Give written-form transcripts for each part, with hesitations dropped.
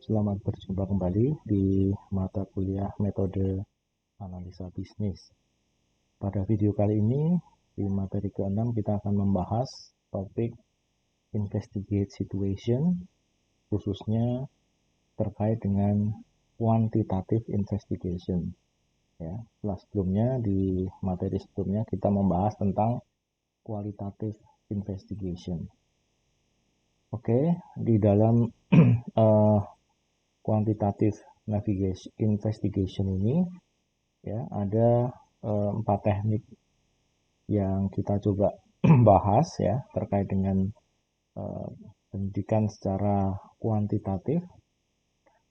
Selamat berjumpa kembali di mata kuliah metode analisa bisnis. Pada video kali ini, di materi ke-6 kita akan membahas topik investigate situation, khususnya terkait dengan quantitative investigation. Ya, setelah sebelumnya di materi sebelumnya kita membahas tentang qualitative investigation. Oke, di dalam quantitative investigation ini ya ada 4 teknik yang kita coba bahas ya terkait dengan pendidikan secara kuantitatif.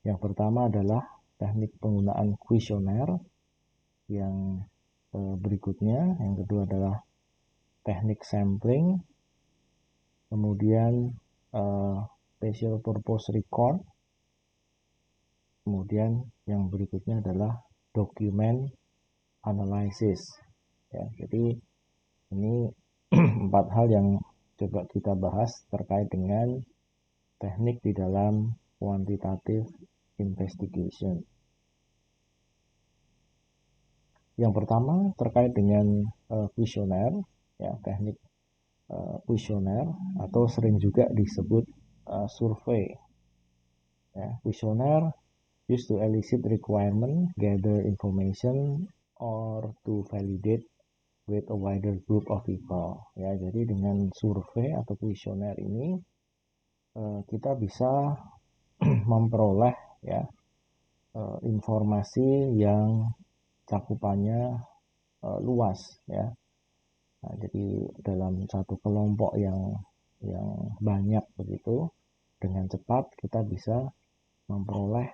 Yang pertama adalah teknik penggunaan kuesioner, yang berikutnya yang kedua adalah teknik sampling, kemudian special purpose record, kemudian yang berikutnya adalah document analysis. Ya, jadi ini 4 hal yang coba kita bahas terkait dengan teknik di dalam quantitative investigation. Yang pertama terkait dengan kuesioner, ya, teknik kuesioner atau sering juga disebut survei. Ya, kuesioner used to elicit requirement, gather information, or to validate with a wider group of people. Ya, jadi dengan survei atau kuesioner ini kita bisa memperoleh ya informasi yang cakupannya luas ya. Nah, jadi dalam satu kelompok yang banyak begitu, dengan cepat kita bisa memperoleh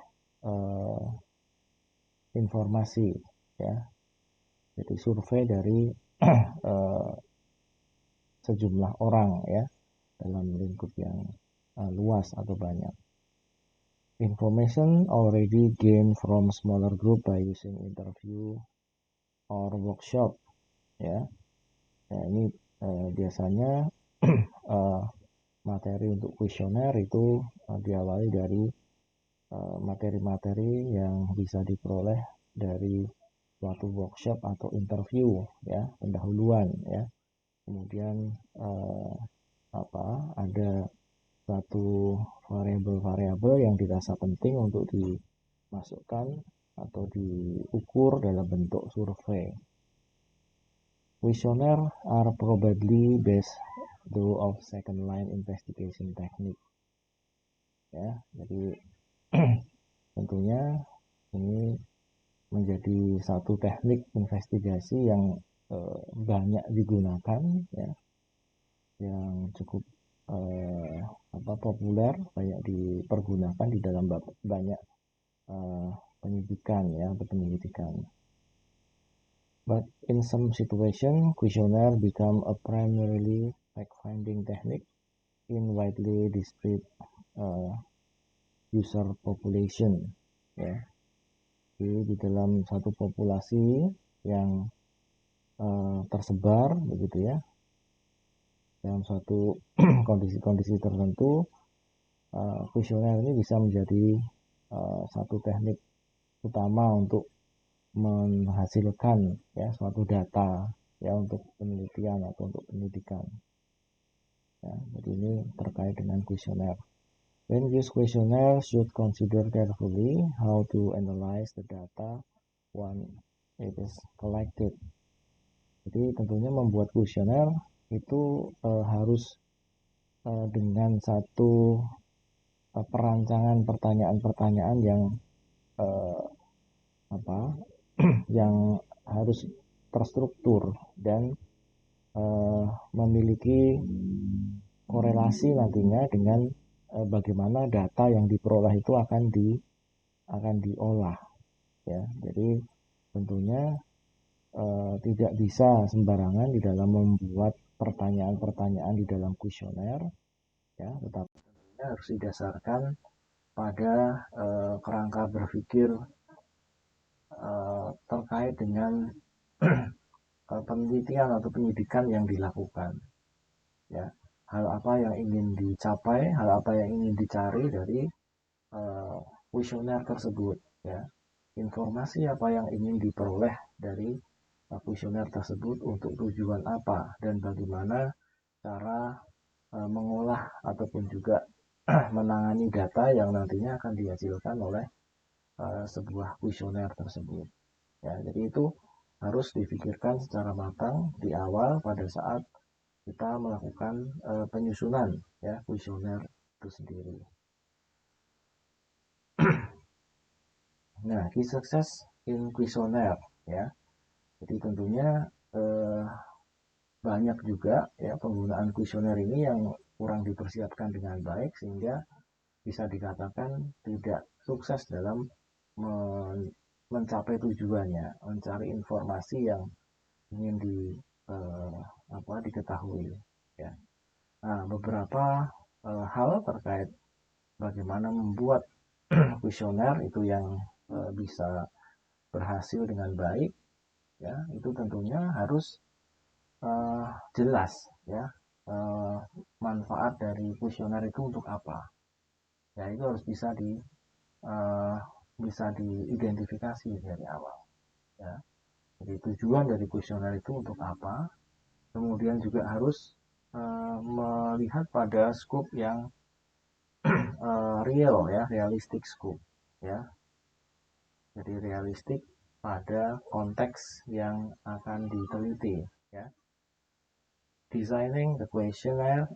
informasi ya. Jadi survei dari sejumlah orang ya dalam lingkup yang luas atau banyak. Information already gained from smaller group by using interview or workshop ya. Nah, ini biasanya materi untuk kuesioner itu diawali dari materi-materi yang bisa diperoleh dari suatu workshop atau interview ya, pendahuluan ya. Kemudian ada satu variabel-variabel yang dirasa penting untuk dimasukkan atau diukur dalam bentuk survei. Questionnaire are probably based though of second line investigation technique. Ya, jadi tentunya ini menjadi satu teknik investigasi yang banyak digunakan ya, yang cukup populer, banyak dipergunakan di dalam banyak penyidikan ya, penyelidikan. But in some situation, questionnaire become a primarily fact-finding technique in widely disparate user population ya. Di dalam satu populasi yang tersebar begitu ya, dalam suatu kondisi-kondisi tertentu, kuesioner ini bisa menjadi satu teknik utama untuk menghasilkan ya suatu data ya untuk penelitian atau untuk pendidikan. Ya, jadi ini terkait dengan kuesioner. When use questionnaire should consider carefully how to analyze the data when it is collected. Jadi tentunya membuat kuesioner itu harus dengan satu perancangan pertanyaan-pertanyaan yang yang harus terstruktur dan memiliki korelasi nantinya dengan bagaimana data yang diperoleh itu akan diolah ya. Jadi tentunya tidak bisa sembarangan di dalam membuat pertanyaan-pertanyaan di dalam kuesioner ya, tetapi tentunya harus didasarkan pada kerangka berpikir terkait dengan penelitian atau penyidikan yang dilakukan ya. Hal apa yang ingin dicapai, hal apa yang ingin dicari dari kuesioner tersebut, ya. Informasi apa yang ingin diperoleh dari kuesioner tersebut, untuk tujuan apa, dan bagaimana cara mengolah ataupun juga menangani data yang nantinya akan dihasilkan oleh sebuah kuesioner tersebut. Ya, jadi itu harus difikirkan secara matang di awal pada saat kita melakukan penyusunan ya kuesioner itu sendiri. Nah, key success in kuesioner, ya. Jadi tentunya eh, banyak juga ya penggunaan kuesioner ini yang kurang dipersiapkan dengan baik, sehingga bisa dikatakan tidak sukses dalam mencapai tujuannya, mencari informasi yang ingin eh, diketahui, ya. Nah, beberapa hal terkait bagaimana membuat kuesioner itu yang bisa berhasil dengan baik, ya, itu tentunya harus uh, jelas, ya, uh, manfaat dari kuesioner itu untuk apa, ya. Itu harus uh, bisa diidentifikasi dari awal, ya. Jadi tujuan dari kuesioner itu untuk apa, kemudian juga harus melihat pada scope yang real, ya, realistic scope, ya. Jadi realistik pada konteks yang akan diteliti, ya. Designing the questionnaire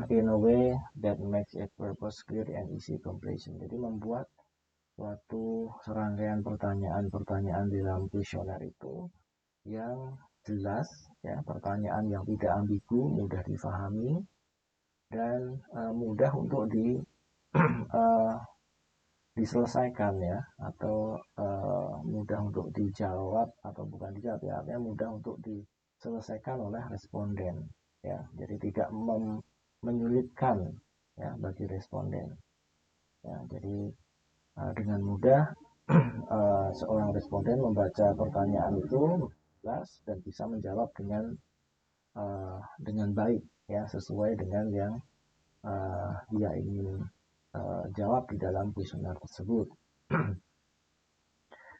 in a way that makes it purpose clear and easy completion. Jadi membuat suatu serangkaian pertanyaan-pertanyaan di dalam kuesioner itu yang jelas, ya, pertanyaan yang tidak ambigu, mudah difahami, dan mudah untuk uh, diselesaikan, ya, atau mudah untuk dijawab, atau bukan dijawab, ya, artinya mudah untuk diselesaikan oleh responden, ya. Jadi tidak menyulitkan, ya, bagi responden, ya. Jadi dengan mudah seorang responden membaca pertanyaan itu jelas dan bisa menjawab dengan baik, ya, sesuai dengan yang dia ingin jawab di dalam kuesioner tersebut.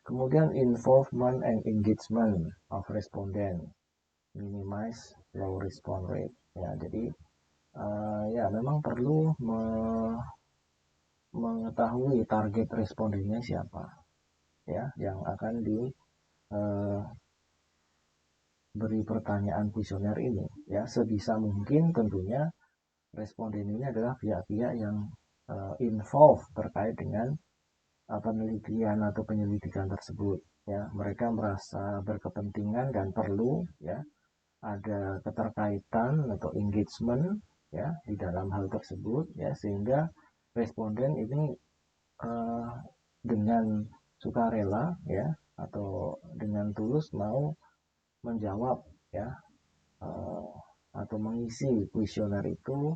Kemudian involvement and engagement of respondent, minimize low response rate. Ya, jadi ya memang perlu mengetahui target respondennya siapa, ya, yang akan diberi pertanyaan kuesioner ini, ya. Sebisa mungkin tentunya responden ini adalah pihak-pihak yang involved terkait dengan penelitian atau penyelidikan tersebut, ya. Mereka merasa berkepentingan dan perlu, ya, ada keterkaitan atau engagement, ya, di dalam hal tersebut, ya, sehingga responden ini uh, dengan sukarela, ya, atau dengan tulus mau menjawab, ya, uh, atau mengisi kuesioner itu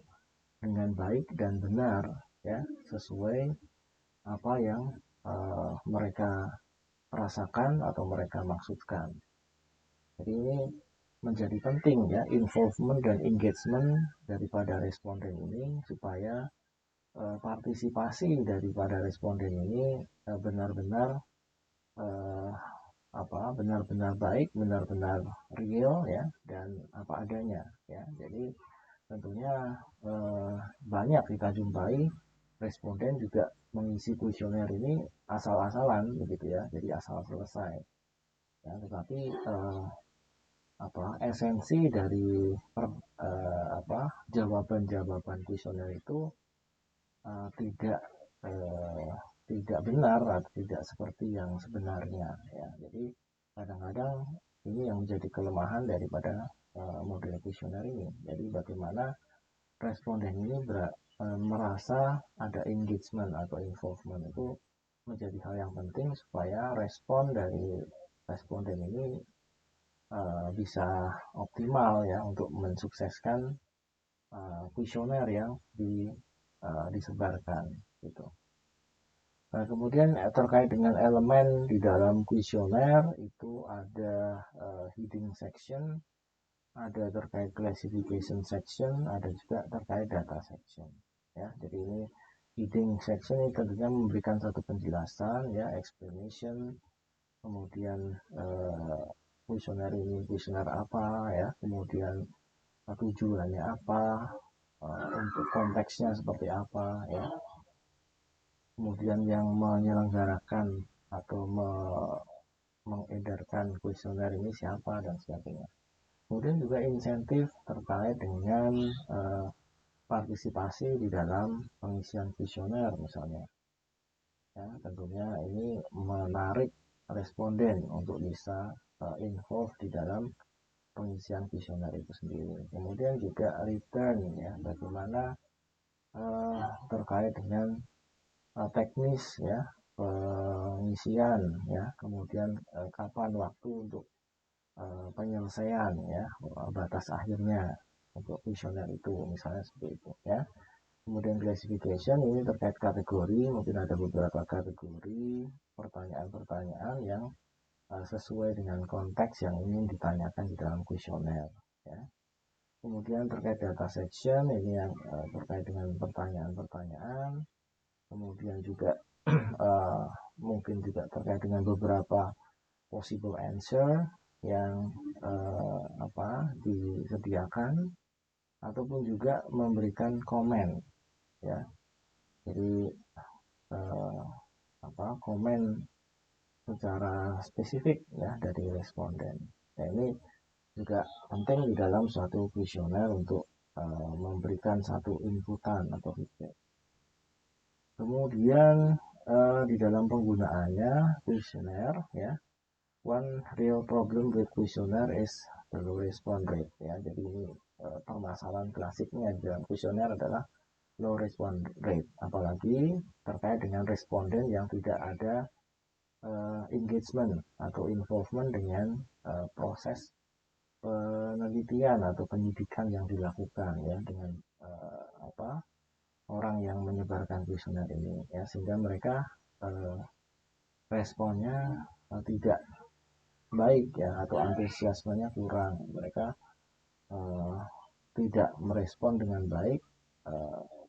dengan baik dan benar, ya, sesuai apa yang mereka rasakan atau mereka maksudkan. Jadi ini menjadi penting, ya, involvement dan engagement daripada responden ini, supaya partisipasi daripada responden ini benar-benar uh, benar-benar baik, benar-benar real, ya, dan apa adanya, ya. Jadi tentunya banyak kita jumpai responden juga mengisi kuesioner ini asal-asalan, begitu, ya, jadi asal selesai, ya. Tetapi esensi dari jawaban-jawaban kuesioner itu tidak uh, tidak benar atau tidak seperti yang sebenarnya, ya. Jadi kadang-kadang ini yang menjadi kelemahan daripada model kuesioner ini. Jadi bagaimana responden ini merasa ada engagement atau involvement, itu menjadi hal yang penting supaya respon dari responden ini bisa optimal, ya, untuk mensukseskan kuesioner yang disebarkan, gitu. Nah, kemudian terkait dengan elemen di dalam kuesioner itu ada heading section, ada terkait classification section, ada juga terkait data section, ya. Jadi ini Leading section ini tentunya memberikan satu penjelasan, ya, explanation, kemudian kuesioner ini kuesioner apa, ya, kemudian tujuannya apa, untuk konteksnya seperti apa, ya, kemudian yang menyelenggarakan atau mengedarkan kuesioner ini siapa dan sebagainya. Kemudian juga insentif terkait dengan partisipasi di dalam pengisian kuesioner misalnya. Ya, tentunya ini menarik responden untuk bisa involve di dalam pengisian kuesioner itu sendiri. Kemudian juga return, ya, bagaimana terkait dengan teknis, ya, pengisian, ya, kemudian kapan waktu untuk penyelesaian, ya, batas akhirnya untuk kuesioner itu misalnya seperti itu, ya. Kemudian classification ini terkait kategori, mungkin ada beberapa kategori pertanyaan-pertanyaan yang sesuai dengan konteks yang ingin ditanyakan di dalam kuesioner, ya. Kemudian terkait data section ini yang terkait dengan pertanyaan-pertanyaan. Kemudian juga mungkin juga terkait dengan beberapa possible answer yang disediakan, ataupun juga memberikan komen, ya. Jadi komen secara spesifik, ya, dari responden. Nah, ini juga penting di dalam suatu kuesioner untuk memberikan satu inputan atau feedback. Kemudian di dalam penggunaannya kuesioner, ya, one real problem with questionnaire is the low response rate, ya. Jadi ini permasalahan klasiknya di dalam kuesioner adalah low response rate, apalagi terkait dengan responden yang tidak ada engagement atau involvement dengan proses penelitian atau penyidikan yang dilakukan, ya, dengan orang yang menyebarkan kuesioner ini, ya, sehingga mereka responnya tidak baik, ya, atau antusiasmenya kurang, mereka tidak merespon dengan baik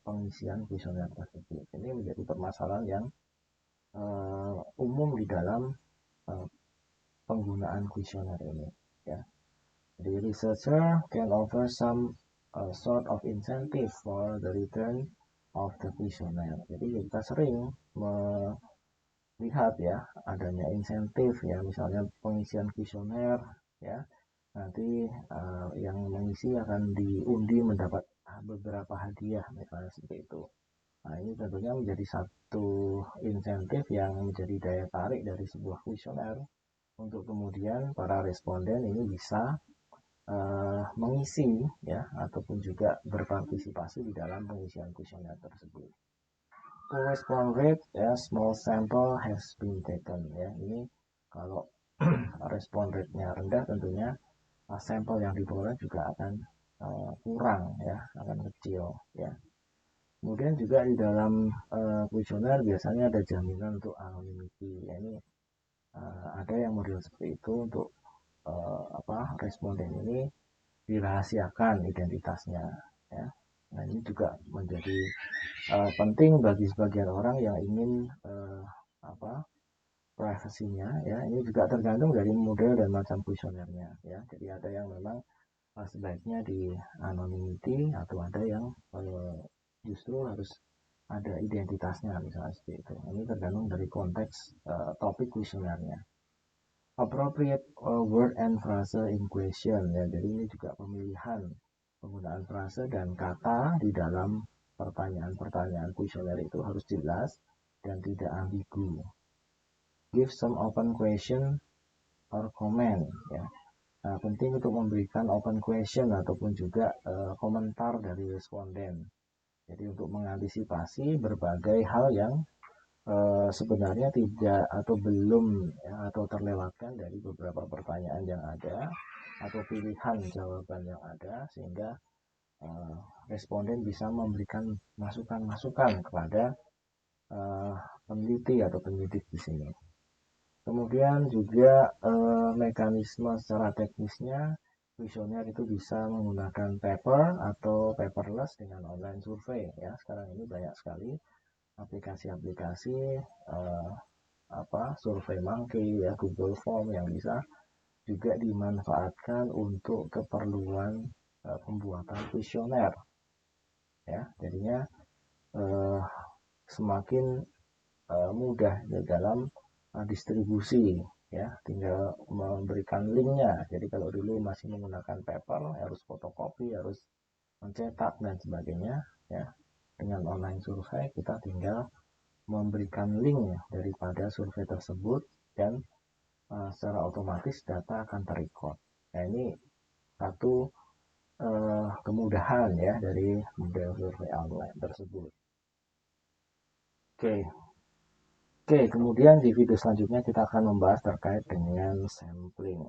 pengisian kuesioner tersebut. Ini menjadi permasalahan yang umum di dalam penggunaan kuesioner ini, ya. The researcher can offer some sort of incentive for the return of the questionnaire. Jadi kita sering melihat, ya, adanya insentif, ya, misalnya pengisian kuesioner, ya, nanti yang mengisi akan diundi mendapat beberapa hadiah misalnya seperti itu. Nah, ini tentunya menjadi satu insentif yang menjadi daya tarik dari sebuah kuesioner untuk kemudian para responden ini bisa mengisi, ya, ataupun juga berpartisipasi di dalam pengisian kuesioner tersebut. To response rate, ya, small sample has been taken, ya. Ini kalau respon rate-nya rendah, tentunya sampel yang diperoleh juga akan kurang, ya, akan kecil, ya. Kemudian juga di dalam kuesioner biasanya ada jaminan untuk anonymity, ya. Ini ada yang model seperti itu untuk responden ini dirahasiakan identitasnya, ya. Nah, ini juga menjadi penting bagi sebagian orang yang ingin privasinya, ya. Ini juga tergantung dari model dan macam kuesionernya, ya. Jadi ada yang memang sebaiknya di anonymity, atau ada yang justru harus ada identitasnya misalnya seperti itu. Ini tergantung dari konteks topik kuesionernya. Appropriate word and phrase in question, ya. Jadi ini juga pemilihan penggunaan frase dan kata di dalam pertanyaan-pertanyaan kuesioner itu harus jelas dan tidak ambigu. Give some open question or comment, ya. Nah, penting untuk memberikan open question ataupun juga komentar dari responden. Jadi untuk mengantisipasi berbagai hal yang sebenarnya tidak atau belum, ya, atau terlewatkan dari beberapa pertanyaan yang ada atau pilihan jawaban yang ada, sehingga responden bisa memberikan masukan-masukan kepada peneliti atau penyidik di sini. Kemudian juga mekanisme secara teknisnya, kuesioner itu bisa menggunakan paper atau paperless dengan online survey, ya. Sekarang ini banyak sekali aplikasi-aplikasi Survey Monkey ya, Google Form yang bisa juga dimanfaatkan untuk keperluan pembuatan kuesioner ya. Jadinya semakin mudah ya dalam distribusi ya, tinggal memberikan linknya. Jadi kalau dulu masih menggunakan paper, harus fotokopi, harus mencetak dan sebagainya ya, dengan online survei kita tinggal memberikan link daripada survei tersebut dan secara otomatis data akan terrecord. Nah, ini satu kemudahan ya dari model survei online tersebut. Oke, kemudian di video selanjutnya kita akan membahas terkait dengan sampling.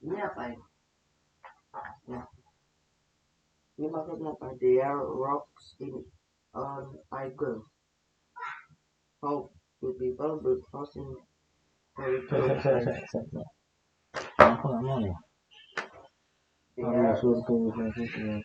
Ini apa ya? Ini maksudnya apa? There rocks in on tiger. How do people build house in territory? Aku nggak mau ya. Harus survei.